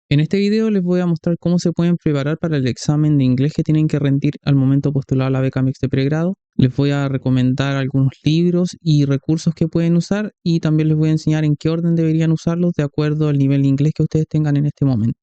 En este video les voy a mostrar cómo se pueden preparar para el examen de inglés que tienen que rendir al momento de postular a la beca mixta de pregrado. Les voy a recomendar algunos libros y recursos que pueden usar y también les voy a enseñar en qué orden deberían usarlos de acuerdo al nivel de inglés que ustedes tengan en este momento.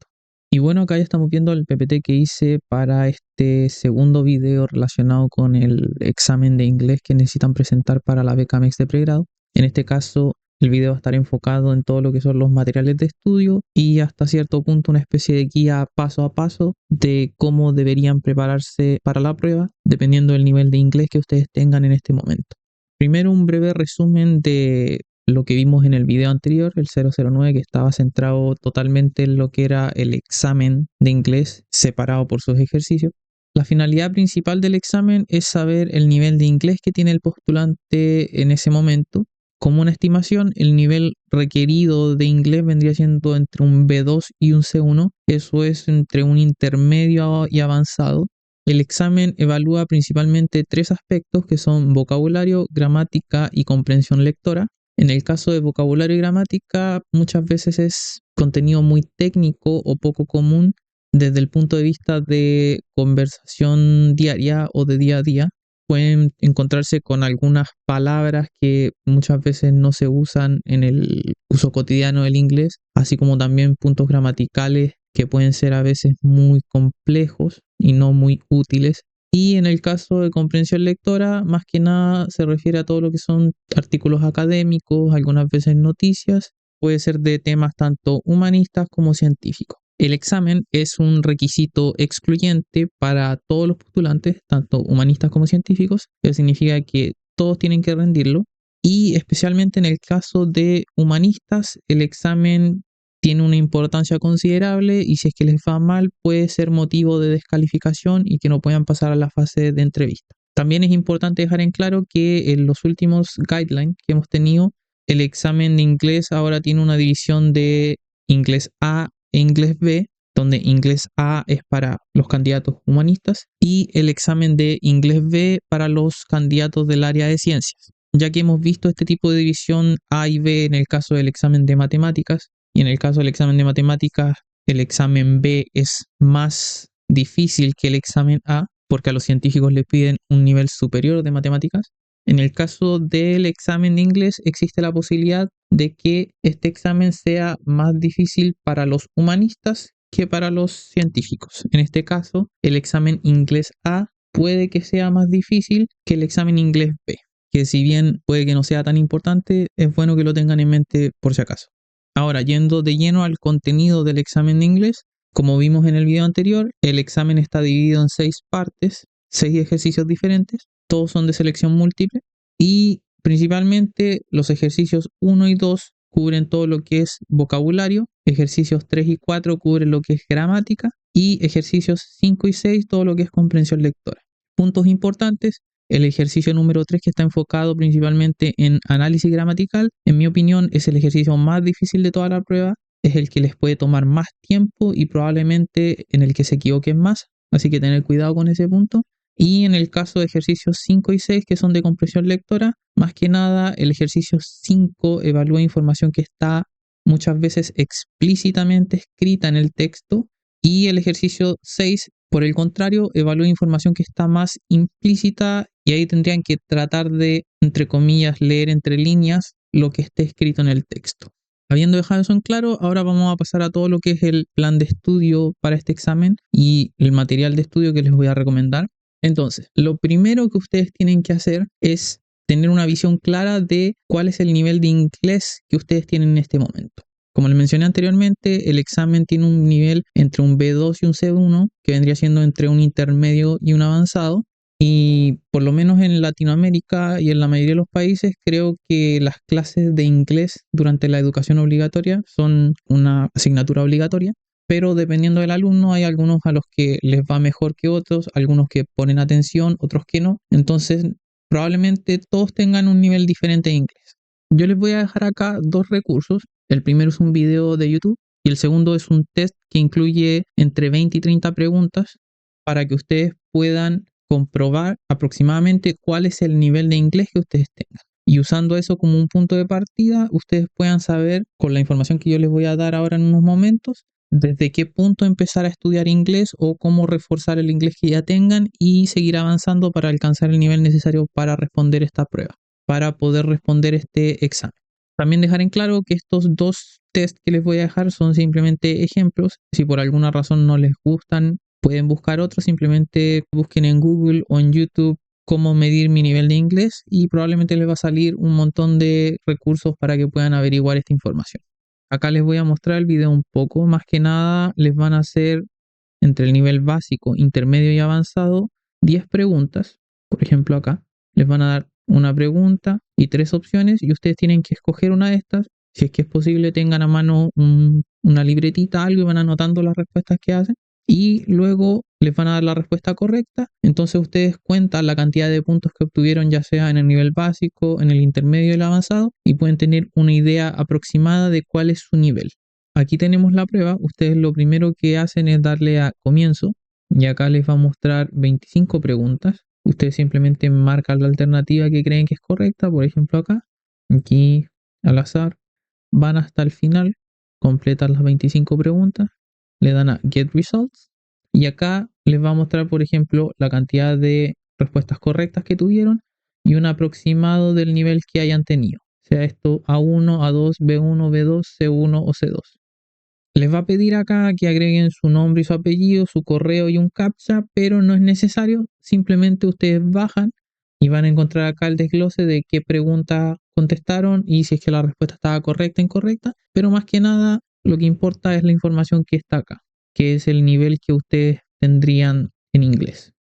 Y bueno, acá ya estamos viendo el PPT que hice para este segundo video relacionado con el examen de inglés que necesitan presentar para la beca mixta de pregrado. En este caso, el video va a estar enfocado en todo lo que son los materiales de estudio y hasta cierto punto una especie de guía paso a paso de cómo deberían prepararse para la prueba, dependiendo del nivel de inglés que ustedes tengan en este momento. Primero, un breve resumen de lo que vimos en el video anterior, el 009, que estaba centrado totalmente en lo que era el examen de inglés separado por sus ejercicios. La finalidad principal del examen es saber el nivel de inglés que tiene el postulante en ese momento. Como una estimación, el nivel requerido de inglés vendría siendo entre un B2 y un C1, eso es entre un intermedio y avanzado. El examen evalúa principalmente tres aspectos que son vocabulario, gramática y comprensión lectora. En el caso de vocabulario y gramática, muchas veces es contenido muy técnico o poco común desde el punto de vista de conversación diaria o de día a día. Pueden encontrarse con algunas palabras que muchas veces no se usan en el uso cotidiano del inglés, así como también puntos gramaticales que pueden ser a veces muy complejos y no muy útiles. Y en el caso de comprensión lectora, más que nada se refiere a todo lo que son artículos académicos, algunas veces noticias, puede ser de temas tanto humanistas como científicos. El examen es un requisito excluyente para todos los postulantes, tanto humanistas como científicos, que significa que todos tienen que rendirlo. Y especialmente en el caso de humanistas, el examen tiene una importancia considerable y si es que les va mal puede ser motivo de descalificación y que no puedan pasar a la fase de entrevista. También es importante dejar en claro que en los últimos guidelines que hemos tenido, el examen de inglés ahora tiene una división de inglés A e inglés B, donde inglés A es para los candidatos humanistas y el examen de inglés B para los candidatos del área de ciencias. Ya que hemos visto este tipo de división A y B en el caso del examen de matemáticas, y en el caso del examen de matemáticas, el examen B es más difícil que el examen A, porque a los científicos les piden un nivel superior de matemáticas. En el caso del examen de inglés, existe la posibilidad de que este examen sea más difícil para los humanistas que para los científicos. En este caso, el examen inglés A puede que sea más difícil que el examen inglés B, que si bien puede que no sea tan importante, es bueno que lo tengan en mente por si acaso. Ahora, yendo de lleno al contenido del examen de inglés, como vimos en el video anterior, el examen está dividido en 6 partes, 6 ejercicios diferentes, todos son de selección múltiple y principalmente los ejercicios 1 y 2 cubren todo lo que es vocabulario, ejercicios 3 y 4 cubren lo que es gramática y ejercicios 5 y 6 todo lo que es comprensión lectora. Puntos importantes. El ejercicio número 3, que está enfocado principalmente en análisis gramatical, en mi opinión es el ejercicio más difícil de toda la prueba, es el que les puede tomar más tiempo y probablemente en el que se equivoquen más, así que tener cuidado con ese punto. Y en el caso de ejercicios 5 y 6, que son de comprensión lectora, más que nada el ejercicio 5 evalúa información que está muchas veces explícitamente escrita en el texto y el ejercicio 6, por el contrario, evalúa información que está más implícita y ahí tendrían que tratar de, entre comillas, leer entre líneas lo que esté escrito en el texto. Habiendo dejado eso en claro, ahora vamos a pasar a todo lo que es el plan de estudio para este examen y el material de estudio que les voy a recomendar. Entonces, lo primero que ustedes tienen que hacer es tener una visión clara de cuál es el nivel de inglés que ustedes tienen en este momento. Como les mencioné anteriormente, el examen tiene un nivel entre un B2 y un C1, que vendría siendo entre un intermedio y un avanzado. Y por lo menos en Latinoamérica y en la mayoría de los países, creo que las clases de inglés durante la educación obligatoria son una asignatura obligatoria. Pero dependiendo del alumno, hay algunos a los que les va mejor que otros, algunos que ponen atención, otros que no. Entonces, probablemente todos tengan un nivel diferente de inglés. Yo les voy a dejar acá 2 recursos. El primero es un video de YouTube y el segundo es un test que incluye entre 20 y 30 preguntas para que ustedes puedan comprobar aproximadamente cuál es el nivel de inglés que ustedes tengan. Y usando eso como un punto de partida, ustedes puedan saber, con la información que yo les voy a dar ahora en unos momentos, desde qué punto empezar a estudiar inglés o cómo reforzar el inglés que ya tengan y seguir avanzando para alcanzar el nivel necesario para responder esta prueba, para poder responder este examen. También dejar en claro que estos dos test que les voy a dejar son simplemente ejemplos. Si por alguna razón no les gustan, pueden buscar otros. Simplemente busquen en Google o en YouTube cómo medir mi nivel de inglés y probablemente les va a salir un montón de recursos para que puedan averiguar esta información. Acá les voy a mostrar el video un poco. Más que nada les van a hacer entre el nivel básico, intermedio y avanzado 10 preguntas. Por ejemplo, acá les van a dar una pregunta y 3 opciones y ustedes tienen que escoger una de estas. Si es que es posible, tengan a mano una libretita, algo y van anotando las respuestas que hacen. Y luego les van a dar la respuesta correcta. Entonces ustedes cuentan la cantidad de puntos que obtuvieron, ya sea en el nivel básico, en el intermedio y el avanzado, y pueden tener una idea aproximada de cuál es su nivel. Aquí tenemos la prueba. Ustedes lo primero que hacen es darle a comienzo y acá les va a mostrar 25 preguntas. Ustedes simplemente marcan la alternativa que creen que es correcta. Por ejemplo, acá, aquí al azar, van hasta el final, completan las 25 preguntas, le dan a Get Results y acá les va a mostrar, por ejemplo, la cantidad de respuestas correctas que tuvieron y un aproximado del nivel que hayan tenido, sea esto A1, A2, B1, B2, C1 o C2. Les va a pedir acá que agreguen su nombre y su apellido, su correo y un CAPTCHA, pero no es necesario. Simplemente ustedes bajan y van a encontrar acá el desglose de qué pregunta contestaron y si es que la respuesta estaba correcta o incorrecta. Pero más que nada, lo que importa es la información que está acá, que es el nivel que ustedes tendrían en inglés.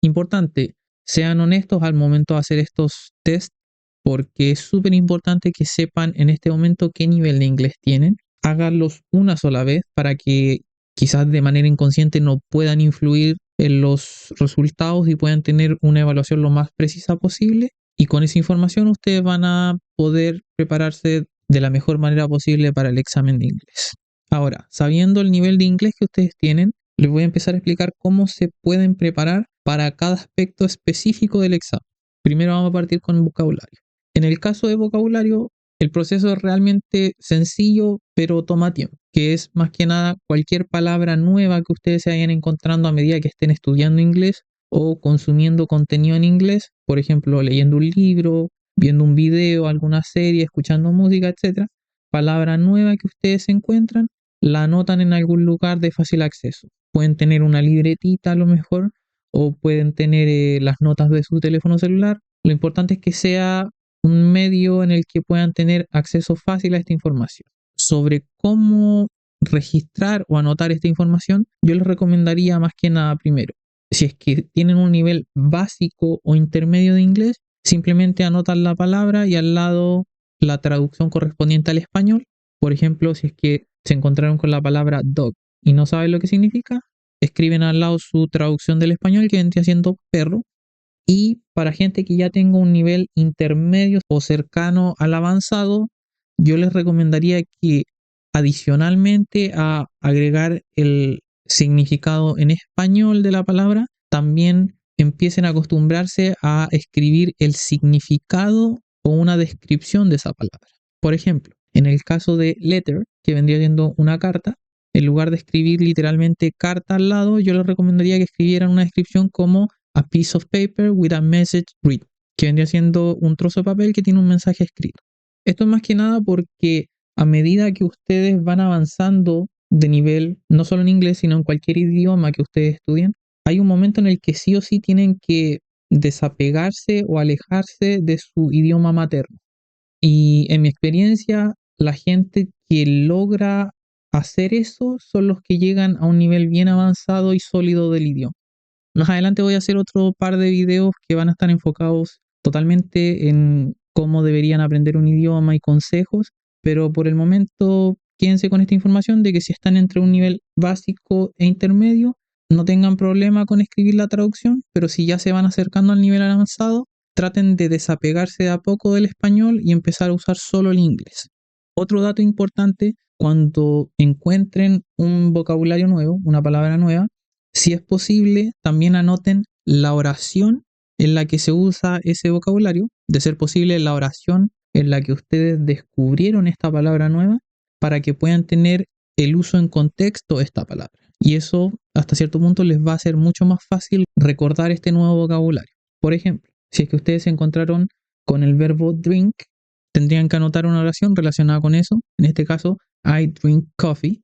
Importante, sean honestos al momento de hacer estos tests, porque es súper importante que sepan en este momento qué nivel de inglés tienen. Háganlos una sola vez para que quizás de manera inconsciente no puedan influir en los resultados y puedan tener una evaluación lo más precisa posible. Y con esa información ustedes van a poder prepararse de la mejor manera posible para el examen de inglés. Ahora, sabiendo el nivel de inglés que ustedes tienen, les voy a empezar a explicar cómo se pueden preparar para cada aspecto específico del examen. Primero vamos a partir con vocabulario. En el caso de vocabulario, el proceso es realmente sencillo, pero toma tiempo, que es más que nada cualquier palabra nueva que ustedes se vayan encontrando a medida que estén estudiando inglés o consumiendo contenido en inglés, por ejemplo, leyendo un libro, viendo un video, alguna serie, escuchando música, etc. Palabra nueva que ustedes encuentran, la anotan en algún lugar de fácil acceso. Pueden tener una libretita a lo mejor o pueden tener las notas de su teléfono celular. Lo importante es que sea un medio en el que puedan tener acceso fácil a esta información. Sobre cómo registrar o anotar esta información, yo les recomendaría más que nada primero, si es que tienen un nivel básico o intermedio de inglés, simplemente anotan la palabra y al lado la traducción correspondiente al español. Por ejemplo, si es que se encontraron con la palabra dog y no saben lo que significa, escriben al lado su traducción del español que vendría siendo perro. Y para gente que ya tenga un nivel intermedio o cercano al avanzado, yo les recomendaría que adicionalmente a agregar el significado en español de la palabra, también empiecen a acostumbrarse a escribir el significado o una descripción de esa palabra. Por ejemplo, en el caso de letter, que vendría siendo una carta, en lugar de escribir literalmente carta al lado, yo les recomendaría que escribieran una descripción como a piece of paper with a message read, que vendría siendo un trozo de papel que tiene un mensaje escrito. Esto es más que nada porque a medida que ustedes van avanzando de nivel, no solo en inglés, sino en cualquier idioma que ustedes estudien, hay un momento en el que sí o sí tienen que desapegarse o alejarse de su idioma materno. Y en mi experiencia, la gente que logra hacer eso son los que llegan a un nivel bien avanzado y sólido del idioma. Más adelante voy a hacer otro par de videos que van a estar enfocados totalmente en cómo deberían aprender un idioma y consejos, pero por el momento quédense con esta información de que si están entre un nivel básico e intermedio, no tengan problema con escribir la traducción, pero si ya se van acercando al nivel avanzado, traten de desapegarse de a poco del español y empezar a usar solo el inglés. Otro dato importante, cuando encuentren un vocabulario nuevo, una palabra nueva, si es posible, también anoten la oración en la que se usa ese vocabulario, de ser posible la oración en la que ustedes descubrieron esta palabra nueva, para que puedan tener el uso en contexto de esta palabra. Y eso hasta cierto punto les va a ser mucho más fácil recordar este nuevo vocabulario. Por ejemplo, si es que ustedes se encontraron con el verbo drink, tendrían que anotar una oración relacionada con eso. En este caso, I drink coffee.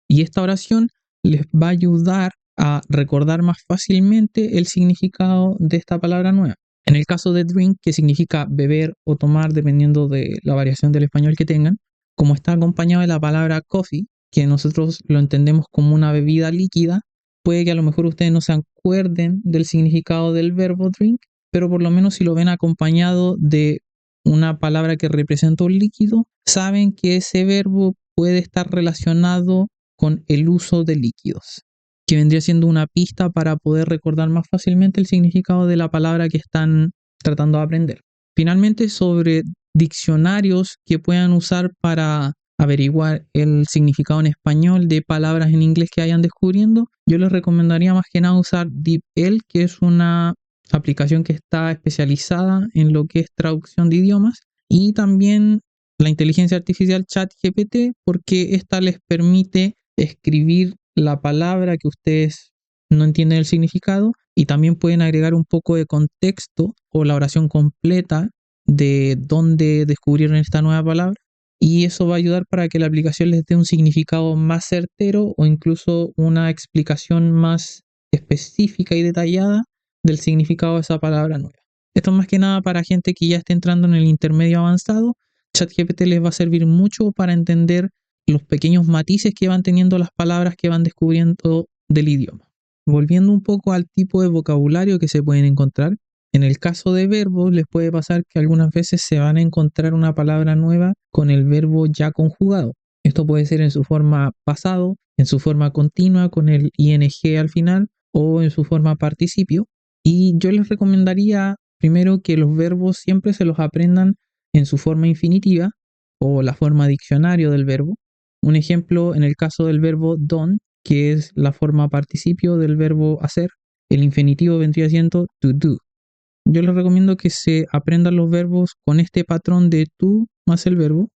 Y esta oración les va a ayudar a recordar más fácilmente el significado de esta palabra nueva. En el caso de drink, que significa beber o tomar dependiendo de la variación del español que tengan, como está acompañado de la palabra coffee, que nosotros lo entendemos como una bebida líquida, puede que a lo mejor ustedes no se acuerden del significado del verbo drink, pero por lo menos si lo ven acompañado de una palabra que representa un líquido, saben que ese verbo puede estar relacionado con el uso de líquidos, que vendría siendo una pista para poder recordar más fácilmente el significado de la palabra que están tratando de aprender. Finalmente, sobre diccionarios que puedan usar para averiguar el significado en español de palabras en inglés que vayan descubriendo, yo les recomendaría más que nada usar DeepL, que es una aplicación que está especializada en lo que es traducción de idiomas, y también la inteligencia artificial ChatGPT, porque esta les permite escribir la palabra que ustedes no entienden el significado y también pueden agregar un poco de contexto o la oración completa de dónde descubrieron esta nueva palabra, y eso va a ayudar para que la aplicación les dé un significado más certero o incluso una explicación más específica y detallada del significado de esa palabra nueva. Esto es más que nada para gente que ya esté entrando en el intermedio avanzado. ChatGPT les va a servir mucho para entender los pequeños matices que van teniendo las palabras que van descubriendo del idioma. Volviendo un poco al tipo de vocabulario que se pueden encontrar, en el caso de verbos les puede pasar que algunas veces se van a encontrar una palabra nueva con el verbo ya conjugado. Esto puede ser en su forma pasado, en su forma continua con el ing al final o en su forma participio. Y yo les recomendaría primero que los verbos siempre se los aprendan en su forma infinitiva o la forma diccionario del verbo. Un ejemplo en el caso del verbo done, que es la forma participio del verbo hacer, el infinitivo vendría siendo to do. Yo les recomiendo que se aprendan los verbos con este patrón de to más el verbo.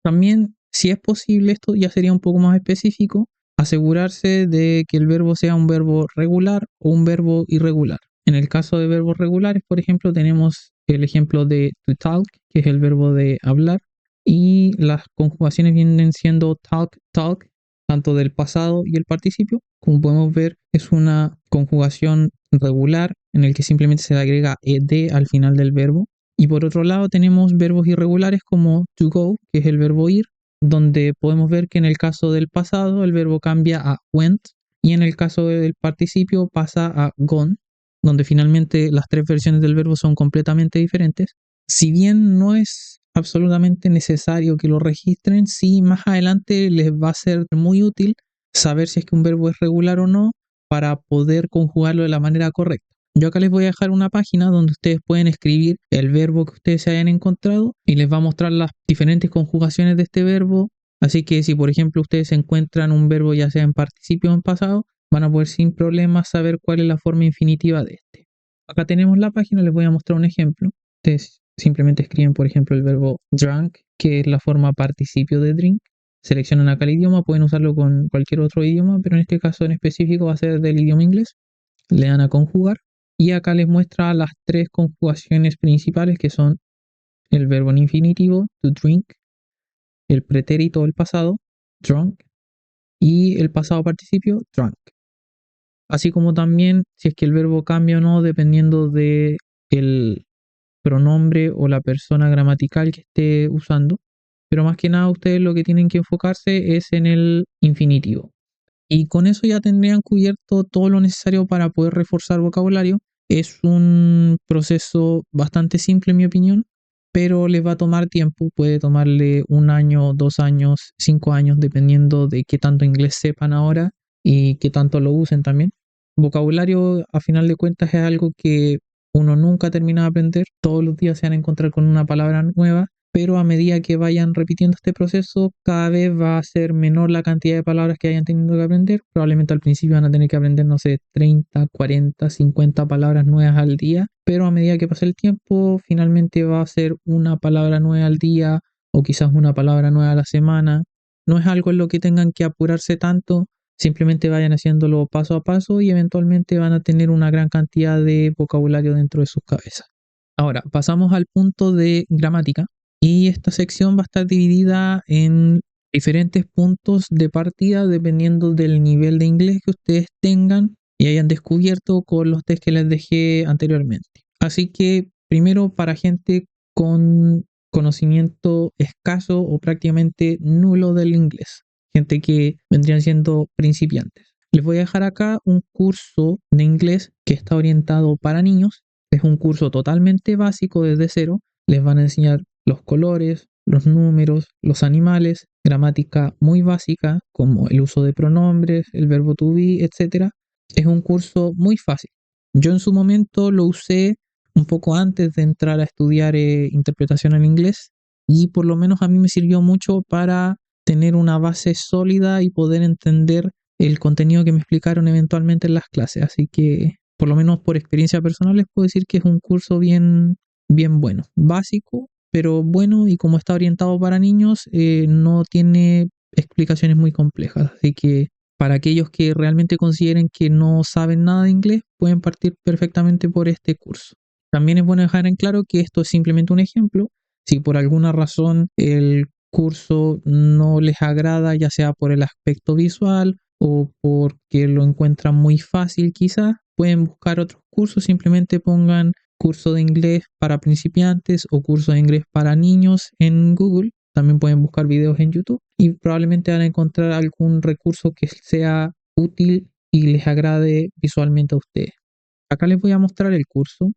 También, si es posible, esto ya sería un poco más específico, asegurarse de que el verbo sea un verbo regular o un verbo irregular. En el caso de verbos regulares, por ejemplo, tenemos el ejemplo de to talk, que es el verbo de hablar, y las conjugaciones vienen siendo talk, talk, tanto del pasado y el participio. Como podemos ver, es una conjugación regular en el que simplemente se le agrega ed al final del verbo. Y por otro lado tenemos verbos irregulares como to go, que es el verbo ir, donde podemos ver que en el caso del pasado el verbo cambia a went y en el caso del participio pasa a gone, donde finalmente las tres versiones del verbo son completamente diferentes. Si bien no es absolutamente necesario que lo registren, sí más adelante les va a ser muy útil saber si es que un verbo es regular o no para poder conjugarlo de la manera correcta. Yo acá les voy a dejar una página donde ustedes pueden escribir el verbo que ustedes se hayan encontrado y les va a mostrar las diferentes conjugaciones de este verbo. Así que si por ejemplo ustedes encuentran un verbo ya sea en participio o en pasado, van a poder sin problemas saber cuál es la forma infinitiva de este. Acá tenemos la página, les voy a mostrar un ejemplo. Ustedes simplemente escriben por ejemplo el verbo drunk, que es la forma participio de drink. Seleccionan acá el idioma, pueden usarlo con cualquier otro idioma, pero en este caso en específico va a ser del idioma inglés. Le dan a conjugar y acá les muestra las tres conjugaciones principales que son el verbo en infinitivo, to drink, el pretérito del pasado, drunk, y el pasado participio, drunk. Así como también si es que el verbo cambia o no dependiendo de el pronombre o la persona gramatical que esté usando. Pero más que nada ustedes lo que tienen que enfocarse es en el infinitivo. Y con eso ya tendrían cubierto todo lo necesario para poder reforzar vocabulario. Es un proceso bastante simple en mi opinión, pero les va a tomar tiempo. Puede tomarle 1 año, 2 años, 5 años, dependiendo de qué tanto inglés sepan ahora y qué tanto lo usen también. Vocabulario, a final de cuentas, es algo que uno nunca termina de aprender. Todos los días se van a encontrar con una palabra nueva, pero a medida que vayan repitiendo este proceso, cada vez va a ser menor la cantidad de palabras que hayan tenido que aprender. Probablemente al principio van a tener que aprender, no sé, 30, 40, 50 palabras nuevas al día, pero a medida que pase el tiempo, finalmente va a ser una palabra nueva al día o quizás una palabra nueva a la semana. no es algo en lo que tengan que apurarse tanto, simplemente vayan haciéndolo paso a paso y eventualmente van a tener una gran cantidad de vocabulario dentro de sus cabezas. Ahora, pasamos al punto de gramática y esta sección va a estar dividida en diferentes puntos de partida dependiendo del nivel de inglés que ustedes tengan y hayan descubierto con los test que les dejé anteriormente. Así que primero para gente con conocimiento escaso o prácticamente nulo del inglés, gente que vendrían siendo principiantes. Les voy a dejar acá un curso de inglés que está orientado para niños. Es un curso totalmente básico desde cero. Les van a enseñar los colores, los números, los animales, gramática muy básica como el uso de pronombres, el verbo to be, etc. Es un curso muy fácil. Yo en su momento lo usé un poco antes de entrar a estudiar interpretación en inglés y por lo menos a mí me sirvió mucho para tener una base sólida y poder entender el contenido que me explicaron eventualmente en las clases. Así que por lo menos por experiencia personal les puedo decir que es un curso bien bueno, básico, pero bueno, y como está orientado para niños, no tiene explicaciones muy complejas. Así que para aquellos que realmente consideren que no saben nada de inglés, pueden partir perfectamente por este curso. También es bueno dejar en claro que esto es simplemente un ejemplo. Si por alguna razón el curso no les agrada, ya sea por el aspecto visual o porque lo encuentran muy fácil quizás, pueden buscar otros cursos, simplemente pongan curso de inglés para principiantes o curso de inglés para niños en Google. También pueden buscar videos en YouTube y probablemente van a encontrar algún recurso que sea útil y les agrade visualmente a ustedes. Acá les voy a mostrar el curso,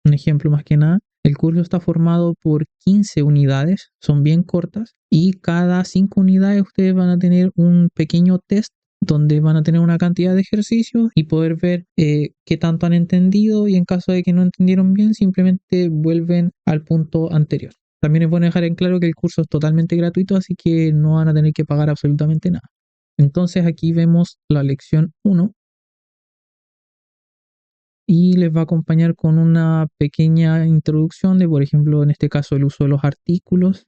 un ejemplo más que nada. El curso está formado por 15 unidades, son bien cortas y cada 5 unidades ustedes van a tener un pequeño test donde van a tener una cantidad de ejercicios y poder ver qué tanto han entendido y en caso de que no entendieron bien simplemente vuelven al punto anterior. También es bueno dejar en claro que el curso es totalmente gratuito, así que no van a tener que pagar absolutamente nada. Entonces aquí vemos la lección 1 y les va a acompañar con una pequeña introducción de, por ejemplo, en este caso el uso de los artículos.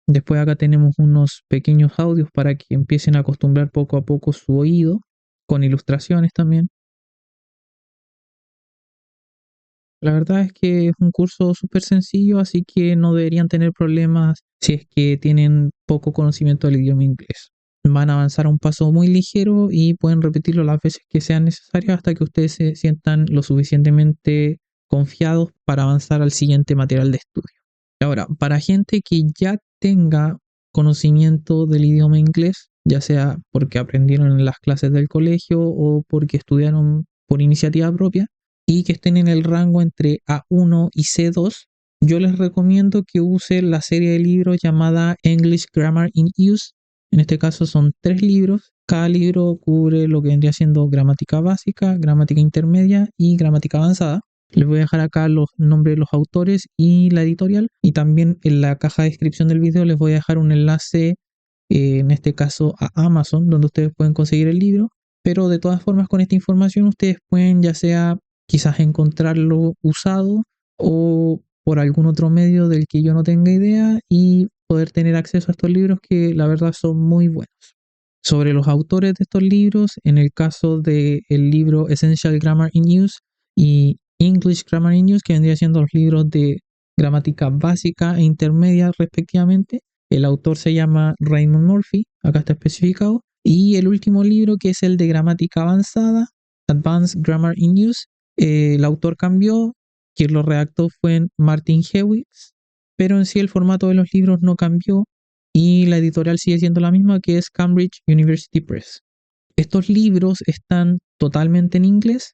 Después acá tenemos unos pequeños audios para que empiecen a acostumbrar poco a poco su oído, con ilustraciones también. La verdad es que es un curso súper sencillo, así que no deberían tener problemas si es que tienen poco conocimiento del idioma inglés. Van a avanzar a un paso muy ligero y pueden repetirlo las veces que sean necesarias hasta que ustedes se sientan lo suficientemente confiados para avanzar al siguiente material de estudio. Ahora, para gente que ya tenga conocimiento del idioma inglés, ya sea porque aprendieron en las clases del colegio o porque estudiaron por iniciativa propia, y que estén en el rango entre A1 y C2, yo les recomiendo que usen la serie de libros llamada English Grammar in Use. En este caso son 3 libros. Cada libro cubre lo que vendría siendo gramática básica, gramática intermedia y gramática avanzada. Les voy a dejar acá los nombres de los autores y la editorial. Y también en la caja de descripción del video les voy a dejar un enlace, en este caso a Amazon, donde ustedes pueden conseguir el libro. Pero de todas formas con esta información ustedes pueden ya sea quizás encontrarlo usado o por algún otro medio del que yo no tenga idea y poder tener acceso a estos libros que la verdad son muy buenos. Sobre los autores de estos libros, en el caso del libro Essential Grammar in Use y English Grammar in Use, que vendría siendo los libros de gramática básica e intermedia respectivamente, el autor se llama Raymond Murphy, acá está especificado, y el último libro que es el de gramática avanzada, Advanced Grammar in Use, el autor cambió, quien lo redactó fue Martin Hewitts, pero en sí el formato de los libros no cambió y la editorial sigue siendo la misma, que es Cambridge University Press. Estos libros están totalmente en inglés.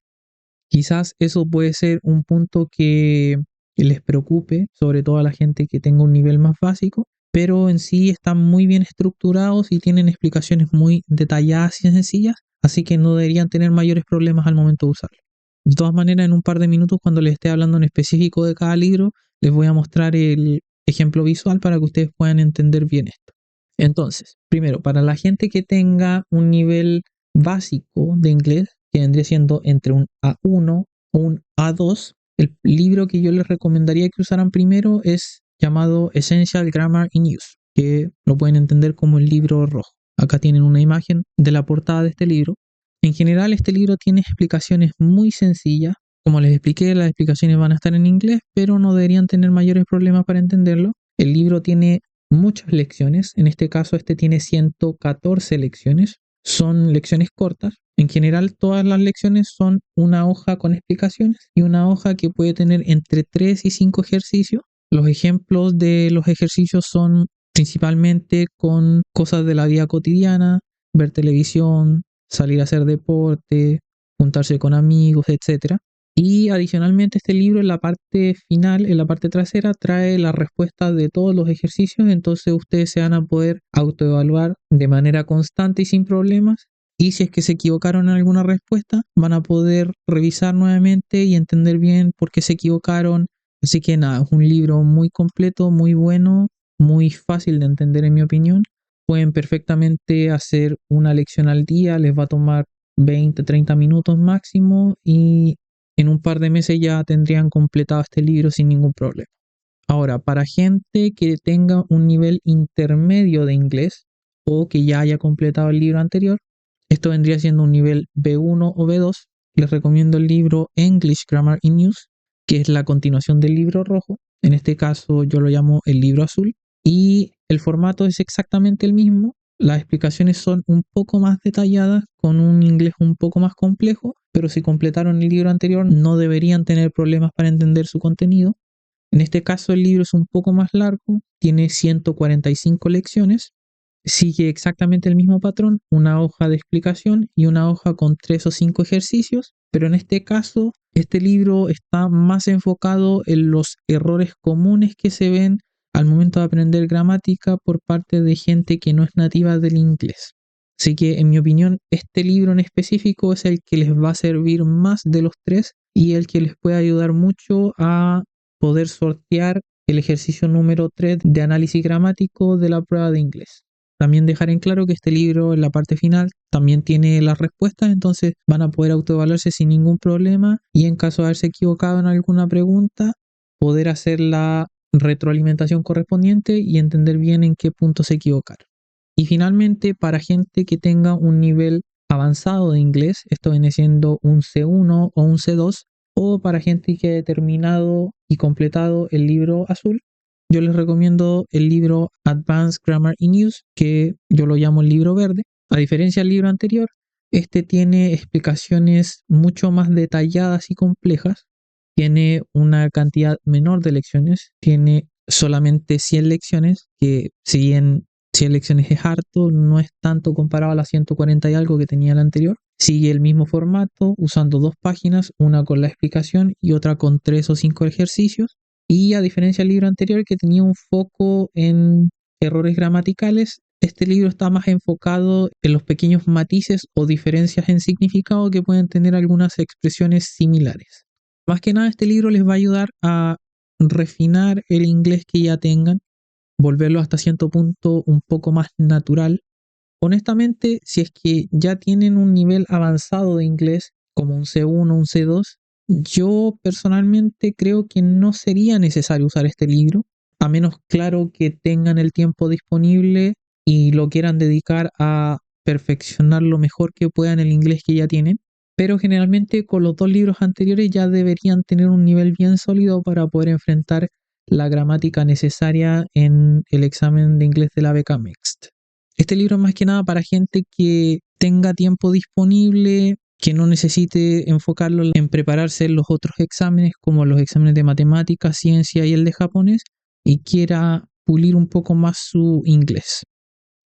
Quizás eso puede ser un punto que les preocupe, sobre todo a la gente que tenga un nivel más básico, pero en sí están muy bien estructurados y tienen explicaciones muy detalladas y sencillas, así que no deberían tener mayores problemas al momento de usarlo. De todas maneras, en un par de minutos, cuando les esté hablando en específico de cada libro, les voy a mostrar el ejemplo visual para que ustedes puedan entender bien esto. Entonces, primero, para la gente que tenga un nivel básico de inglés, que vendría siendo entre un A1 o un A2, el libro que yo les recomendaría que usaran primero es llamado Essential Grammar in Use. que lo pueden entender como el libro rojo. Acá tienen una imagen de la portada de este libro. En general, este libro tiene explicaciones muy sencillas. Como les expliqué, las explicaciones van a estar en inglés, pero no deberían tener mayores problemas para entenderlo. El libro tiene muchas lecciones. En este caso, este tiene 114 lecciones. Son lecciones cortas. En general, todas las lecciones son una hoja con explicaciones y una hoja que puede tener entre 3 y 5 ejercicios. Los ejemplos de los ejercicios son principalmente con cosas de la vida cotidiana, ver televisión, salir a hacer deporte, juntarse con amigos, etc. Y adicionalmente este libro en la parte final, en la parte trasera, trae la respuesta de todos los ejercicios, entonces ustedes se van a poder autoevaluar de manera constante y sin problemas. Y si es que se equivocaron en alguna respuesta, van a poder revisar nuevamente y entender bien por qué se equivocaron. Así que nada, es un libro muy completo, muy bueno, muy fácil de entender en mi opinión. Pueden perfectamente hacer una lección al día, les va a tomar 20, 30 minutos máximo y en un par de meses ya tendrían completado este libro sin ningún problema. Ahora, para gente que tenga un nivel intermedio de inglés o que ya haya completado el libro anterior, esto vendría siendo un nivel B1 o B2, les recomiendo el libro English Grammar in Use, que es la continuación del libro rojo. En este caso yo lo llamo el libro azul y el formato es exactamente el mismo. Las explicaciones son un poco más detalladas, con un inglés un poco más complejo, pero si completaron el libro anterior no deberían tener problemas para entender su contenido. En este caso el libro es un poco más largo, tiene 145 lecciones, sigue exactamente el mismo patrón, una hoja de explicación y una hoja con 3 o 5 ejercicios, pero en este caso este libro está más enfocado en los errores comunes que se ven al momento de aprender gramática por parte de gente que no es nativa del inglés. Así que en mi opinión este libro en específico es el que les va a servir más de los tres y el que les puede ayudar mucho a poder sortear el ejercicio número 3 de análisis gramático de la prueba de inglés. También dejar en claro que este libro en la parte final también tiene las respuestas, entonces van a poder autoevaluarse sin ningún problema y en caso de haberse equivocado en alguna pregunta, poder hacer la retroalimentación correspondiente y entender bien en qué punto se equivocaron. Y finalmente, para gente que tenga un nivel avanzado de inglés, esto viene siendo un C1 o un C2, o para gente que haya terminado y completado el libro azul, yo les recomiendo el libro Advanced Grammar in Use, que yo lo llamo el libro verde. A diferencia del libro anterior, este tiene explicaciones mucho más detalladas y complejas, tiene una cantidad menor de lecciones, tiene solamente 100 lecciones, que si bien 100 lecciones es harto, no es tanto comparado a las 140 y algo que tenía el anterior. Sigue el mismo formato, usando 2 páginas, una con la explicación y otra con 3 o 5 ejercicios. Y a diferencia del libro anterior que tenía un foco en errores gramaticales, este libro está más enfocado en los pequeños matices o diferencias en significado que pueden tener algunas expresiones similares. Más que nada, este libro les va a ayudar a refinar el inglés que ya tengan, volverlo hasta cierto punto un poco más natural. Honestamente, si es que ya tienen un nivel avanzado de inglés, como un C1 o un C2, yo personalmente creo que no sería necesario usar este libro, a menos claro que tengan el tiempo disponible y lo quieran dedicar a perfeccionar lo mejor que puedan el inglés que ya tienen. Pero generalmente con los 2 libros anteriores ya deberían tener un nivel bien sólido para poder enfrentar la gramática necesaria en el examen de inglés de la beca Mixed. Este libro es más que nada para gente que tenga tiempo disponible, que no necesite enfocarlo en prepararse en los otros exámenes, como los exámenes de matemáticas, ciencia y el de japonés, y quiera pulir un poco más su inglés.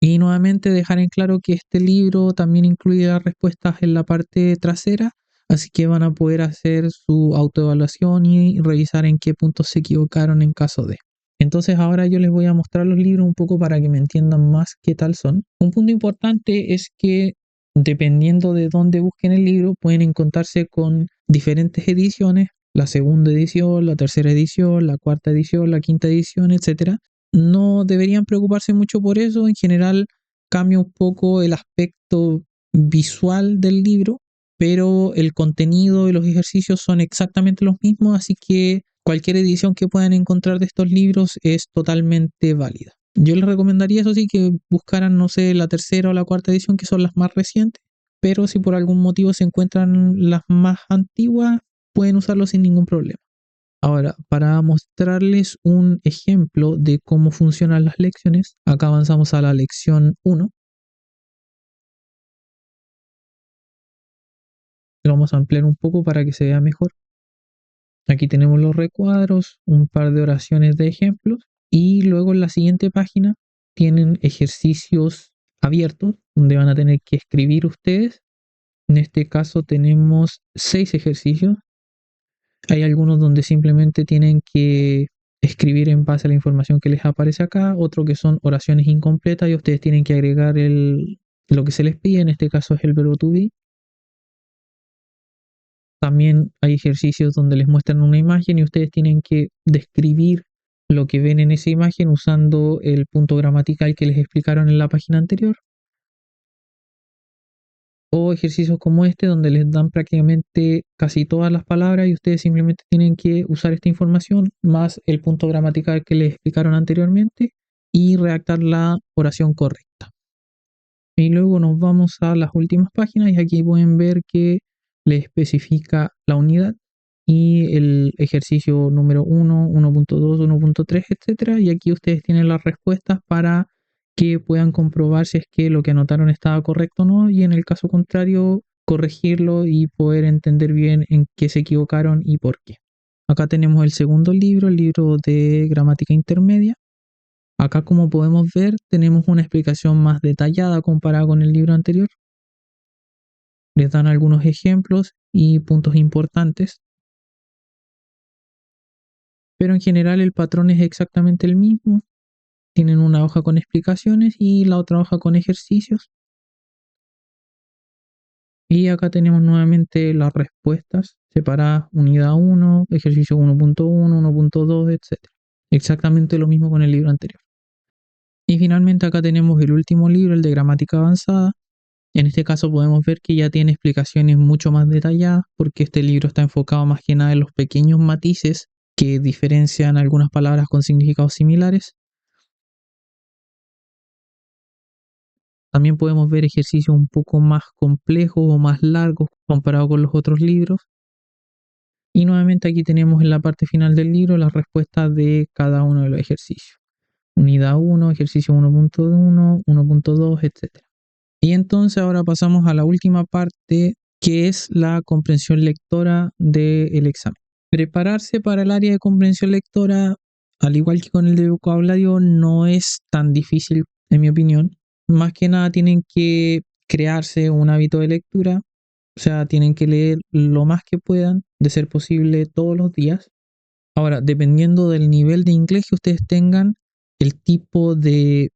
Y nuevamente dejar en claro que este libro también incluye las respuestas en la parte trasera, así que van a poder hacer su autoevaluación y revisar en qué puntos se equivocaron en caso de. Entonces ahora yo les voy a mostrar los libros un poco para que me entiendan más qué tal son. Un punto importante es que dependiendo de dónde busquen el libro pueden encontrarse con diferentes ediciones, la segunda edición, la tercera edición, la cuarta edición, la quinta edición, etc. No deberían preocuparse mucho por eso, en general cambia un poco el aspecto visual del libro, pero el contenido y los ejercicios son exactamente los mismos, así que cualquier edición que puedan encontrar de estos libros es totalmente válida. Yo les recomendaría, eso sí, que buscaran, no sé, la tercera o la cuarta edición, que son las más recientes, pero si por algún motivo se encuentran las más antiguas, pueden usarlo sin ningún problema. Ahora, para mostrarles un ejemplo de cómo funcionan las lecciones, acá avanzamos a la lección 1. Lo vamos a ampliar un poco para que se vea mejor. Aquí tenemos los recuadros, un par de oraciones de ejemplos y luego en la siguiente página tienen ejercicios abiertos donde van a tener que escribir ustedes. En este caso tenemos 6 ejercicios. Hay algunos donde simplemente tienen que escribir en base a la información que les aparece acá, otro que son oraciones incompletas y ustedes tienen que agregar lo que se les pide, en este caso es el verbo to be. También hay ejercicios donde les muestran una imagen y ustedes tienen que describir lo que ven en esa imagen usando el punto gramatical que les explicaron en la página anterior. O ejercicios como este donde les dan prácticamente casi todas las palabras y ustedes simplemente tienen que usar esta información más el punto gramatical que les explicaron anteriormente y redactar la oración correcta. Y luego nos vamos a las últimas páginas y aquí pueden ver que le especifica la unidad y el ejercicio número 1, 1.2, 1.3, etcétera. Y aquí ustedes tienen las respuestas para que puedan comprobar si es que lo que anotaron estaba correcto o no, y en el caso contrario, corregirlo y poder entender bien en qué se equivocaron y por qué. Acá tenemos el segundo libro, el libro de gramática intermedia. Acá, como podemos ver, tenemos una explicación más detallada comparada con el libro anterior. Les dan algunos ejemplos y puntos importantes, pero en general el patrón es exactamente el mismo. Tienen una hoja con explicaciones y la otra hoja con ejercicios. Y acá tenemos nuevamente las respuestas separadas: unidad 1, ejercicio 1.1, 1.2, etc. Exactamente lo mismo con el libro anterior. Y finalmente acá tenemos el último libro, el de gramática avanzada. En este caso podemos ver que ya tiene explicaciones mucho más detalladas, porque este libro está enfocado más que nada en los pequeños matices que diferencian algunas palabras con significados similares. También podemos ver ejercicios un poco más complejos o más largos comparado con los otros libros. Y nuevamente aquí tenemos en la parte final del libro las respuestas de cada uno de los ejercicios. Unidad 1, ejercicio 1.1, 1.2, etc. Y entonces ahora pasamos a la última parte, que es la comprensión lectora del examen. Prepararse para el área de comprensión lectora, al igual que con el de vocabulario, no es tan difícil, en mi opinión. Más que nada tienen que crearse un hábito de lectura, o sea, tienen que leer lo más que puedan, de ser posible todos los días. Ahora, dependiendo del nivel de inglés que ustedes tengan, el tipo de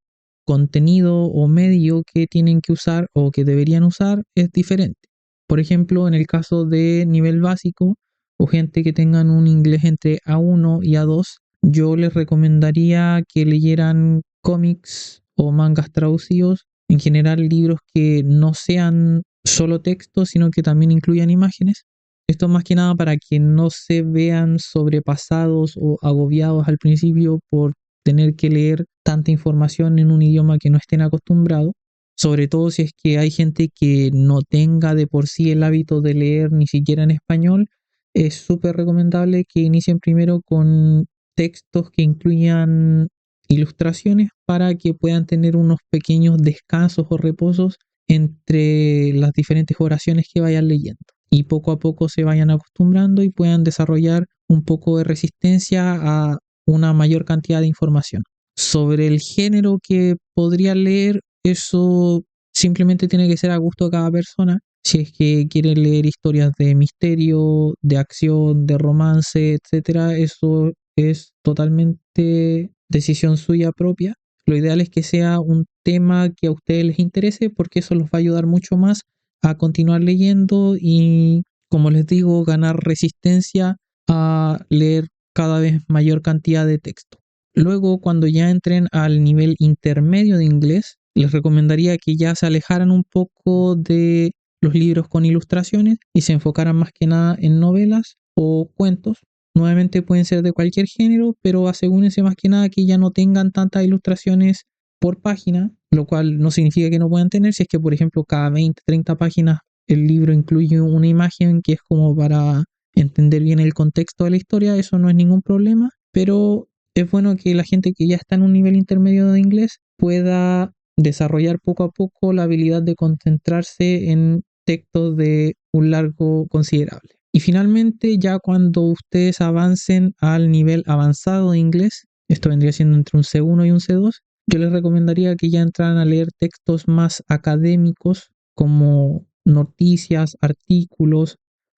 contenido o medio que tienen que usar o que deberían usar es diferente. Por ejemplo, en el caso de nivel básico o gente que tengan un inglés entre A1 y A2, yo les recomendaría que leyeran cómics o mangas traducidos, en general libros que no sean solo texto, sino que también incluyan imágenes. Esto más que nada para que no se vean sobrepasados o agobiados al principio por tener que leer tanta información en un idioma que no estén acostumbrados, sobre todo si es que hay gente que no tenga de por sí el hábito de leer ni siquiera en español. Es súper recomendable que inicien primero con textos que incluyan ilustraciones para que puedan tener unos pequeños descansos o reposos entre las diferentes oraciones que vayan leyendo, y poco a poco se vayan acostumbrando y puedan desarrollar un poco de resistencia a una mayor cantidad de información. Sobre el género que podría leer, eso simplemente tiene que ser a gusto de cada persona. Si es que quiere leer historias de misterio, de acción, de romance, etcétera, eso es totalmente decisión suya propia. Lo ideal es que sea un tema que a ustedes les interese, porque eso los va a ayudar mucho más a continuar leyendo y, como les digo, ganar resistencia a leer cada vez mayor cantidad de texto. Luego, cuando ya entren al nivel intermedio de inglés, les recomendaría que ya se alejaran un poco de los libros con ilustraciones y se enfocaran más que nada en novelas o cuentos. Nuevamente pueden ser de cualquier género, pero asegúrense más que nada que ya no tengan tantas ilustraciones por página, lo cual no significa que no puedan tener. Si es que, por ejemplo, cada 20, 30 páginas el libro incluye una imagen que es como para entender bien el contexto de la historia, eso no es ningún problema, pero es bueno que la gente que ya está en un nivel intermedio de inglés pueda desarrollar poco a poco la habilidad de concentrarse en textos de un largo considerable. Y finalmente, ya cuando ustedes avancen al nivel avanzado de inglés, esto vendría siendo entre un C1 y un C2, yo les recomendaría que ya entraran a leer textos más académicos como noticias, artículos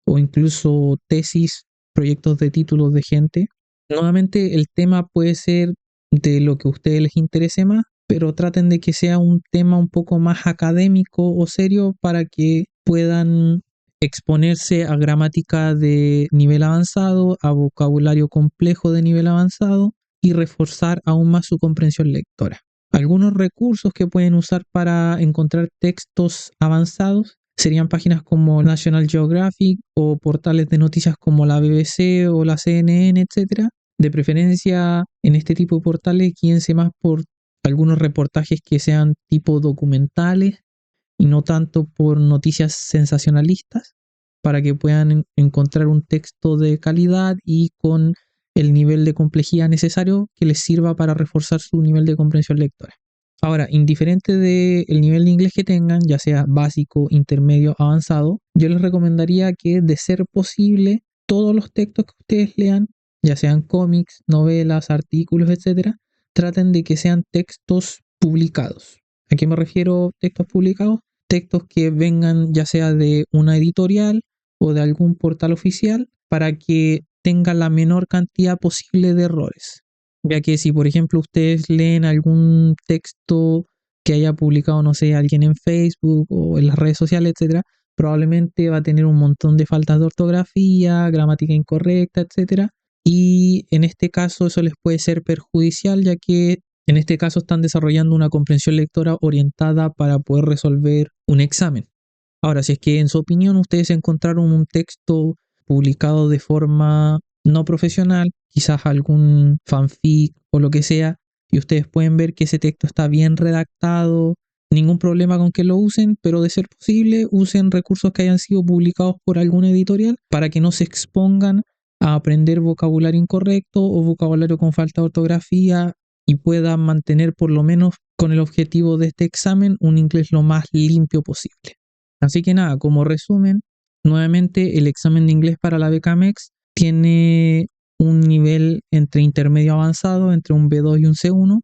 o incluso tesis, proyectos de títulos de gente. Nuevamente, el tema puede ser de lo que a ustedes les interese más, pero traten de que sea un tema un poco más académico o serio para que puedan exponerse a gramática de nivel avanzado, a vocabulario complejo de nivel avanzado y reforzar aún más su comprensión lectora. Algunos recursos que pueden usar para encontrar textos avanzados serían páginas como National Geographic o portales de noticias como la BBC o la CNN, etc. De preferencia, en este tipo de portales, guíense más por algunos reportajes que sean tipo documentales y no tanto por noticias sensacionalistas, para que puedan encontrar un texto de calidad y con el nivel de complejidad necesario que les sirva para reforzar su nivel de comprensión lectora. Ahora, indiferente del nivel de inglés que tengan, ya sea básico, intermedio, avanzado, yo les recomendaría que, de ser posible, todos los textos que ustedes lean, ya sean cómics, novelas, artículos, etcétera, traten de que sean textos publicados. ¿A qué me refiero textos publicados? Textos que vengan ya sea de una editorial o de algún portal oficial para que tenga la menor cantidad posible de errores. Ya que si, por ejemplo, ustedes leen algún texto que haya publicado, no sé, alguien en Facebook o en las redes sociales, etcétera, probablemente va a tener un montón de faltas de ortografía, gramática incorrecta, etcétera. Y en este caso eso les puede ser perjudicial, ya que en este caso están desarrollando una comprensión lectora orientada para poder resolver un examen. Ahora, si es que en su opinión ustedes encontraron un texto publicado de forma no profesional, quizás algún fanfic o lo que sea, y ustedes pueden ver que ese texto está bien redactado, ningún problema con que lo usen, pero de ser posible usen recursos que hayan sido publicados por alguna editorial para que no se expongan a aprender vocabulario incorrecto o vocabulario con falta de ortografía y puedan mantener, por lo menos con el objetivo de este examen, un inglés lo más limpio posible. Así que nada, como resumen, nuevamente el examen de inglés para la beca MEX tiene un nivel entre intermedio avanzado, entre un B2 y un C1.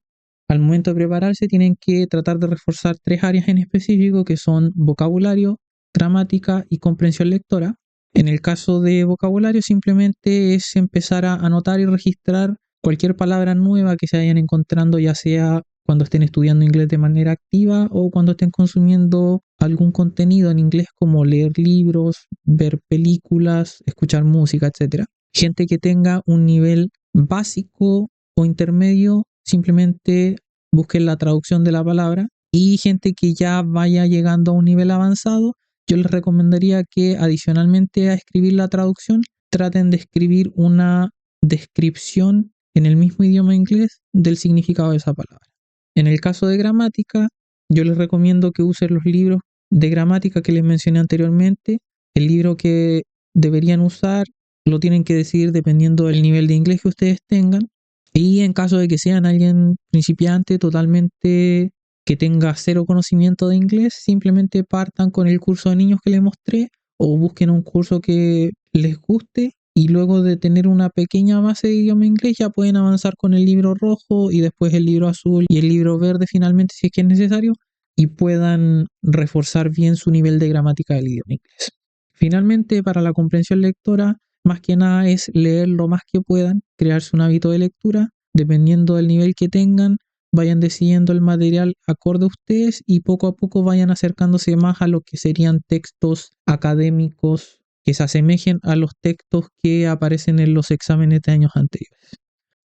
Al momento de prepararse tienen que tratar de reforzar 3 áreas en específico, que son vocabulario, gramática y comprensión lectora. En el caso de vocabulario simplemente es empezar a anotar y registrar cualquier palabra nueva que se vayan encontrando, ya sea cuando estén estudiando inglés de manera activa o cuando estén consumiendo algún contenido en inglés, como leer libros, ver películas, escuchar música, etc. Gente que tenga un nivel básico o intermedio, simplemente busquen la traducción de la palabra, y gente que ya vaya llegando a un nivel avanzado, yo les recomendaría que, adicionalmente a escribir la traducción, traten de escribir una descripción en el mismo idioma inglés del significado de esa palabra. En el caso de gramática, yo les recomiendo que usen los libros de gramática que les mencioné anteriormente. El libro que deberían usar lo tienen que decidir dependiendo del nivel de inglés que ustedes tengan. Y en caso de que sean alguien principiante totalmente, que tenga cero conocimiento de inglés, simplemente partan con el curso de niños que les mostré o busquen un curso que les guste, y luego de tener una pequeña base de idioma inglés ya pueden avanzar con el libro rojo y después el libro azul y el libro verde finalmente, si es que es necesario, y puedan reforzar bien su nivel de gramática del idioma inglés. Finalmente, para la comprensión lectora, más que nada es leer lo más que puedan, crearse un hábito de lectura, dependiendo del nivel que tengan, vayan decidiendo el material acorde a ustedes y poco a poco vayan acercándose más a lo que serían textos académicos que se asemejen a los textos que aparecen en los exámenes de años anteriores.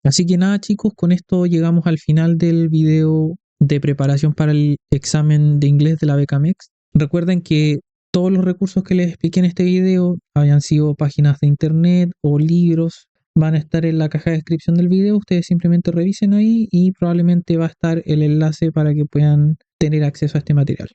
Así que nada, chicos, con esto llegamos al final del video de preparación para el examen de inglés de la beca MEX. Recuerden que todos los recursos que les expliqué en este video hayan sido páginas de internet o libros van a estar en la caja de descripción del video. Ustedes simplemente revisen ahí y probablemente va a estar el enlace para que puedan tener acceso a este material.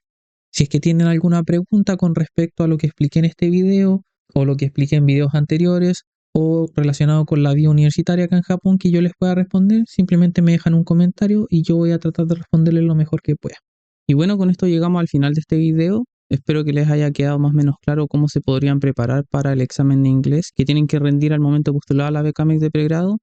Si es que tienen alguna pregunta con respecto a lo que expliqué en este video o lo que expliqué en videos anteriores o relacionado con la vida universitaria acá en Japón que yo les pueda responder, simplemente me dejan un comentario y yo voy a tratar de responderles lo mejor que pueda. Y bueno, con esto llegamos al final de este video. Espero que les haya quedado más o menos claro cómo se podrían preparar para el examen de inglés que tienen que rendir al momento de postular a la beca MEC de pregrado.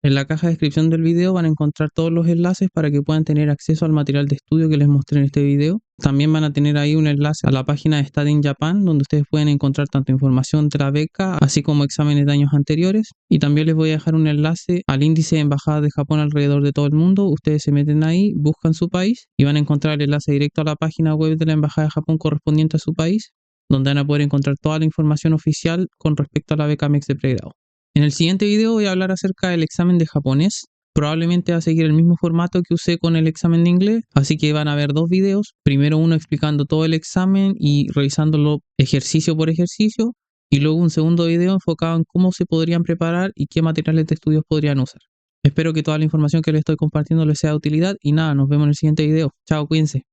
En la caja de descripción del video van a encontrar todos los enlaces para que puedan tener acceso al material de estudio que les mostré en este video. También van a tener ahí un enlace a la página de Study in Japan, donde ustedes pueden encontrar tanto información de la beca, así como exámenes de años anteriores. Y también les voy a dejar un enlace al índice de embajadas de Japón alrededor de todo el mundo. Ustedes se meten ahí, buscan su país y van a encontrar el enlace directo a la página web de la Embajada de Japón correspondiente a su país, donde van a poder encontrar toda la información oficial con respecto a la beca MEX de pregrado. En el siguiente video voy a hablar acerca del examen de japonés. Probablemente va a seguir el mismo formato que usé con el examen de inglés, así que van a haber dos videos. Primero uno explicando todo el examen y revisándolo ejercicio por ejercicio, y luego un segundo video enfocado en cómo se podrían preparar y qué materiales de estudios podrían usar. Espero que toda la información que les estoy compartiendo les sea de utilidad y nada, nos vemos en el siguiente video. Chao, cuídense.